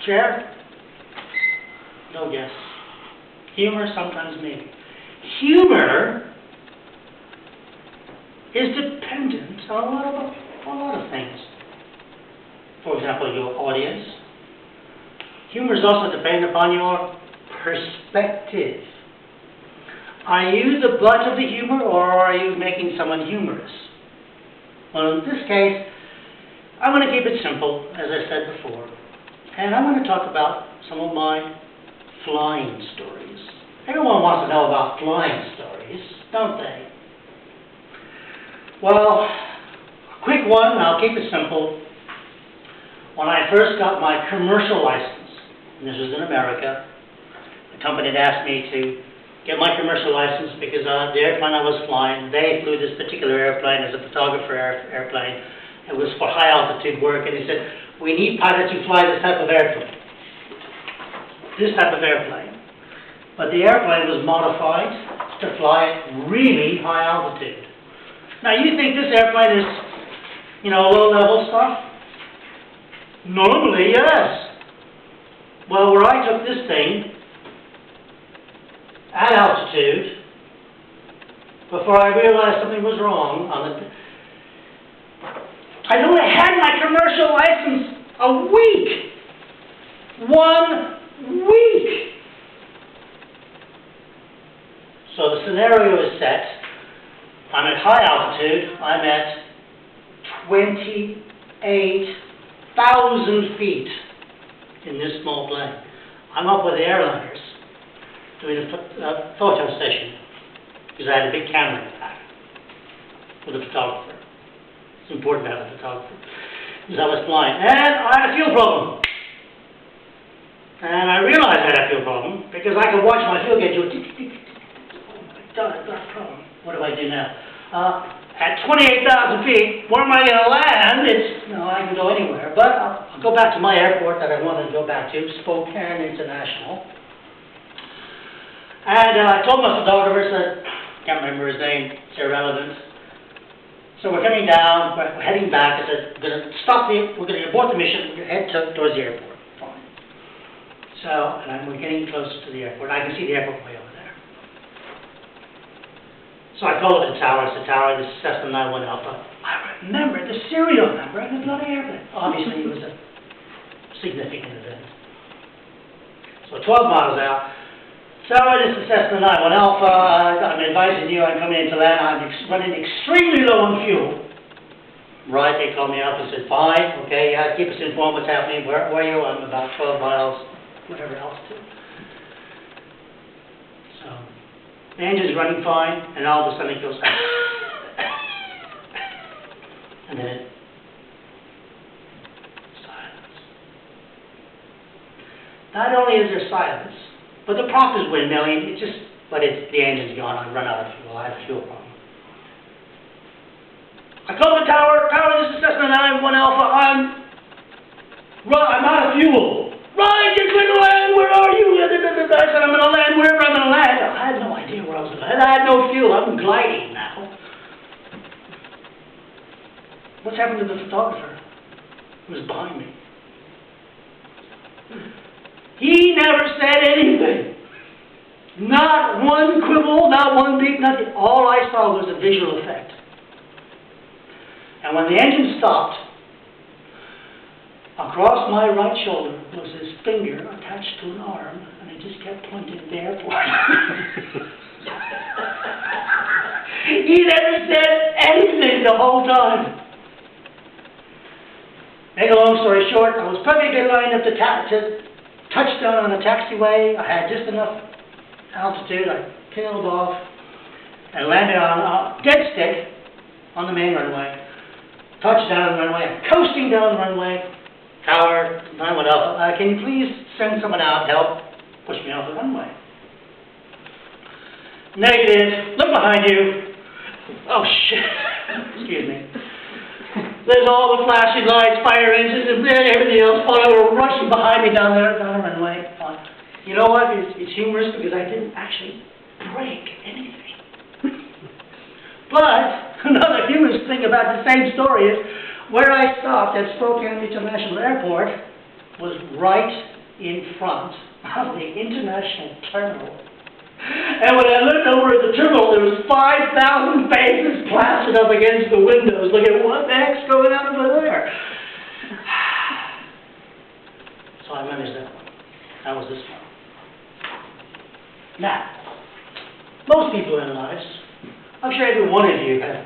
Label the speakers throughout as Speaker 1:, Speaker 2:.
Speaker 1: Chair? No guess. Humor, sometimes maybe. Humor is dependent on a lot of things. For example, your audience. Humor is also dependent upon your perspective. Are you the butt of the humor, or are you making someone humorous? Well, in this case, I'm going to keep it simple, as I said before. And I'm going to talk about some of my flying stories. Everyone wants to know about flying stories, don't they? Well, a quick one, and I'll keep it simple. When I first got my commercial license, and this was in America, the company had asked me to get my commercial license because the airplane I was flying, they flew this particular airplane as a photographer airplane. It was for high altitude work, and he said, we need pilots who fly this type of airplane. This type of airplane. But the airplane was modified to fly at really high altitude. Now you think this airplane is, low-level stuff? Normally, yes. Well, where I took this thing at altitude, before I realized something was wrong, I'd only had my commercial license a week. 1 week. So the scenario is set. I'm at high altitude. I'm at 28,000 feet in this small plane. I'm up with the airliners doing a photo session because I had a big camera in the back with a photographer. It's important to have a photographer because I was flying. And I had a fuel problem. And I realized I had a fuel problem because I could watch my fuel gauge go tick, tick, tick. Oh my God, I've got a problem. What do I do now? At 28,000 feet, where am I going to land? I can go anywhere. But I'll go back to my airport that I wanted to go back to, Spokane International. And I told my photographer, I can't remember his name, it's irrelevant. So we're coming down, we're heading back. I said, we're going to abort the mission, we're going to head towards the airport. Fine. So, we're getting closer to the airport. I can see the airport way over there. So I called the tower. I said, Tower, this is Cessna 91 Alpha. I remember the serial number and the bloody airplane. Obviously, it was a significant event. So 12 miles out. So this is Cessna 91 Alpha. I'm advising you I'm coming into land. I'm running extremely low on fuel. Right, they called me up and said, fine, okay, yeah, keep us informed what's happening. Where are you? I'm about 12 miles, whatever altitude. So the engine's running fine, and all of a sudden it goes, and then silence. Not only is there silence, but the prop is windmilling. The engine's gone. I've run out of fuel. I have a fuel problem. I call the tower. Tower, this is Cessna 91 Alpha. I'm out of fuel. Right, you're going to land. Where are you? I said, I'm going to land wherever I'm going to land. I had no idea where I was going to land. I had no fuel. I'm gliding now. What's happened to the photographer who was behind me? He never said anything. Not one quibble, not one beep, nothing. All I saw was a visual effect. And when the engine stopped, across my right shoulder was his finger attached to an arm, and he just kept pointing at the airport. He never said anything the whole time. Make a long story short, I was perfectly lined up to touch down on a taxiway. I had just enough altitude. I tailed off and landed on a dead stick on the main runway. Touched down the runway. I'm coasting down the runway. Tower 91 Alpha. Can you please send someone out to help push me off the runway? Negative. Look behind you. Oh shit. Excuse me. There's all the flashing lights, fire engines, and everything else rushing behind me down the runway. You know what? It's humorous because I didn't actually break anything. But another humorous thing about the same story is where I stopped at Spokane International Airport was right in front of the international terminal. And when I looked over at the terminal, there was 5,000 faces plastered up against the windows, looking, what the heck's going on over there? So I managed that one. That was this one. Now, most people in lives, I'm sure every one of you have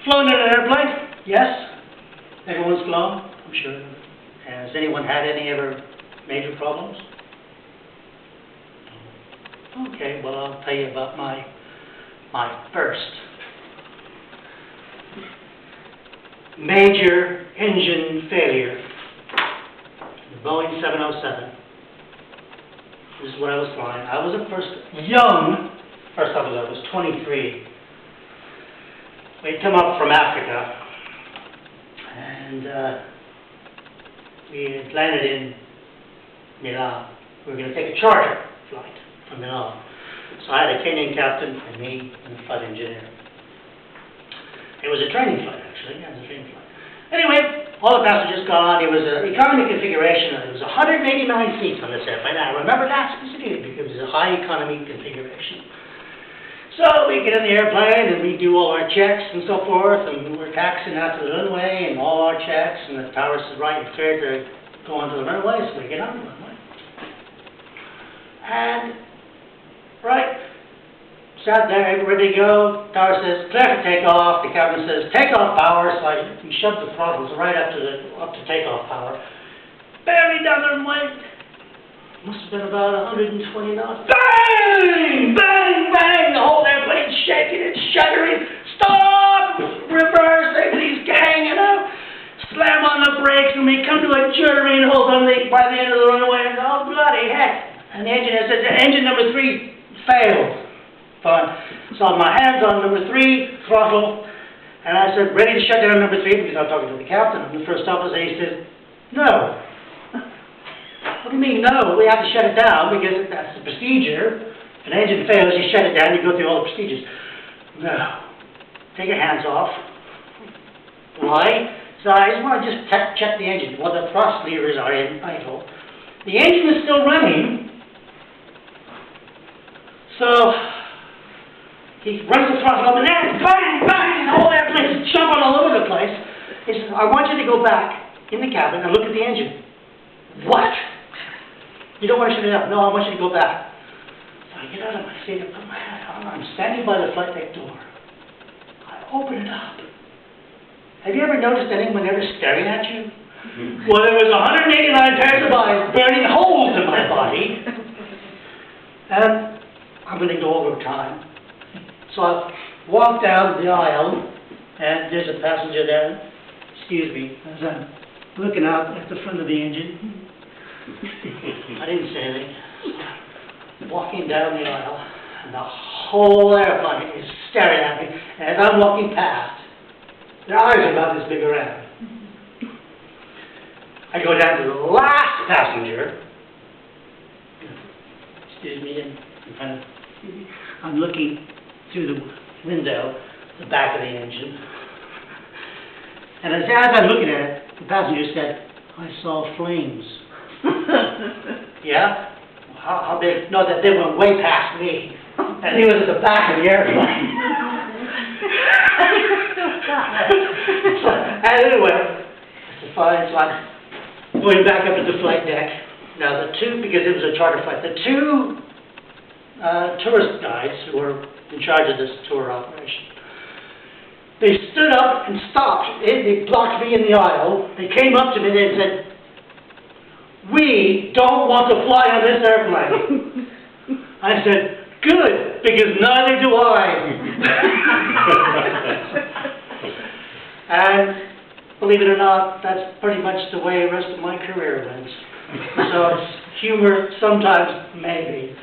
Speaker 1: flown in an airplane. Yes? Everyone's flown, I'm sure. Has anyone had any ever major problems? Okay, well, I'll tell you about my first major engine failure. The Boeing 707. This is what I was flying. I was first officer, I was 23. We'd come up from Africa, and we had landed in Milan. We were going to take a charter flight from Milan. So I had a Kenyan captain and me and the flight engineer. It was a training flight, actually. It was a training flight. Anyway, all the passengers got on. It was an economy configuration. It was 189 seats on this airplane. I remember that specifically because it was a high economy configuration. So we get in the airplane and we do all our checks and so forth, and we're taxiing out to the runway and all our checks, and the tower says, right, you're cleared to go onto the runway, so we get on the runway. And, right, sat there, ready to go. Tower says, clear for takeoff. The captain says, takeoff power. So we shoved the throttles right up to takeoff power. Barely down the runway. Must have been about 120 knots. Bang! Bang! Bang! The whole airplane's shaking and shuddering. Stop! Reverse! Everything's hanging up. Slam on the brakes, and we come to a juddering halt by the end of the runway. And oh, bloody heck! And the engineer says, engine number 3 failed. Fine. So my hands on number 3 throttle, and I said, ready to shut down number 3 because I'm talking to the captain. I'm the first officer. He said, no. What do you mean, no? We have to shut it down because that's the procedure. If an engine fails, you shut it down, you go through all the procedures. No. Take your hands off. Why? So I just want to check the engine. Well, the thrust levers are in idle. The engine is still running. So he runs the throttle up and then bang, bang, the whole airplane is jumping all over the place. He says, I want you to go back in the cabin and look at the engine. What? You don't want to shut it up. No, I want you to go back. So I get out of my seat and put my hat on. I'm standing by the flight deck door. I open it up. Have you ever noticed anyone ever staring at you? Well, there was 189 pairs of eyes burning holes in my body. And I'm going to go over time. So I walk down the aisle, and there's a passenger there. Excuse me, as I'm looking out at the front of the engine. I didn't say anything. Walking down the aisle, and the whole airplane is staring at me. And as I'm walking past, their eyes are about this big around. I go down to the last passenger. Excuse me, and kind of, I'm looking through the window, the back of the engine. And as I'm looking at it, the passenger said, I saw flames. Yeah? How big? No, that they went way past me. And he was at the back of the airplane. So, and anyway, I said, fine, so I'm going back up to the flight deck. Now because it was a charter flight, the 2 tourist guides who were in charge of this tour operation, they stood up and stopped. They blocked me in the aisle. They came up to me and they said, we don't want to fly on this airplane. I said, good, because neither do I. And believe it or not, that's pretty much the way the rest of my career went. So it's humor sometimes, maybe.